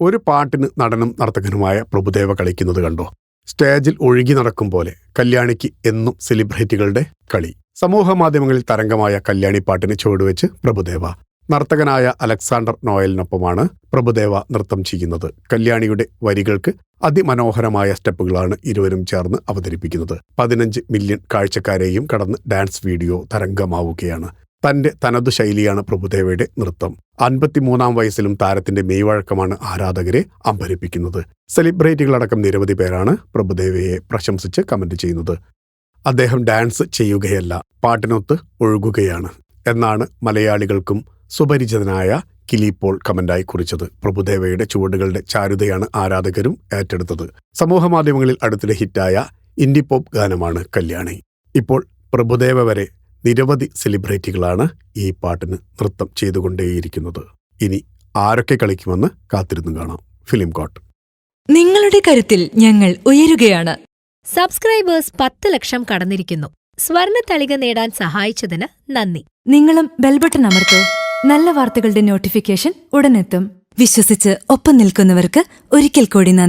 ഒരു പാട്ടിന് നടനും നർത്തകനുമായ പ്രഭുദേവ കളിക്കുന്നത് കണ്ടോ? സ്റ്റേജിൽ ഒഴുകി നടക്കും പോലെ കല്യാണിക്ക് എന്നും സെലിബ്രിറ്റികളുടെ കളി. സമൂഹ മാധ്യമങ്ങളിൽ തരംഗമായ കല്യാണി പാട്ടിന് ചുവടുവെച്ച് പ്രഭുദേവ. നർത്തകനായ അലക്സാണ്ടർ നോയലിനൊപ്പമാണ് പ്രഭുദേവ നൃത്തം ചെയ്യുന്നത്. കല്യാണിയുടെ വരികൾക്ക് അതിമനോഹരമായ സ്റ്റെപ്പുകളാണ് ഇരുവരും ചേർന്ന് അവതരിപ്പിക്കുന്നത്. 15 മില്യൺ കാഴ്ചക്കാരെയും കടന്ന് ഡാൻസ് വീഡിയോ തരംഗമാവുകയാണ്. തന്റെ തനതു ശൈലിയാണ് പ്രഭുദേവയുടെ നൃത്തം. 53-ാം വയസ്സിലും താരത്തിന്റെ മെയ്വഴക്കമാണ് ആരാധകരെ അമ്പരിപ്പിക്കുന്നത്. സെലിബ്രിറ്റികളടക്കം നിരവധി പേരാണ് പ്രഭുദേവയെ പ്രശംസിച്ച് കമന്റ് ചെയ്യുന്നത്. അദ്ദേഹം ഡാൻസ് ചെയ്യുകയല്ല, പാട്ടിനൊത്ത് ഒഴുകുകയാണ് എന്നാണ് മലയാളികൾക്കും സുപരിചിതനായ കിലിപ്പോൾ കമന്റായി കുറിച്ചത്. പ്രഭുദേവയുടെ ചുവടുകളുടെ ചാരുതയാണ് ആരാധകരും ഏറ്റെടുത്തത്. സമൂഹമാധ്യമങ്ങളിൽ അടുത്തിടെ ഹിറ്റായ ഇൻഡി പോപ്പ് ഗാനമാണ് കല്യാണി. ഇപ്പോൾ പ്രഭുദേവ വരെ നിരവധി സെലിബ്രിറ്റികളാണ് ഈ പാട്ടിന് നൃത്തം ചെയ്തുകൊണ്ടേയിരിക്കുന്നത്. ഇനി ആരൊക്കെ കളിക്കുമെന്ന് കാത്തിരുന്നു കാണാം. Film quote. നിങ്ങളുടെ കരുത്തിൽ ഞങ്ങൾ ഉയരുകയാണ്. സബ്സ്ക്രൈബേഴ്സ് 10 ലക്ഷം കടന്നിരിക്കുന്നു. സ്വർണ്ണ തളിക നേടാൻ സഹായിച്ചതിന് നന്ദി. നിങ്ങളും ബെൽബട്ടൺ അമർത്തോ. നല്ല വാർത്തകളുടെ നോട്ടിഫിക്കേഷൻ ഉടനെത്തും. വിശ്വസിച്ച് ഒപ്പം നിൽക്കുന്നവർക്ക് ഒരിക്കൽ കൂടി നന്ദി.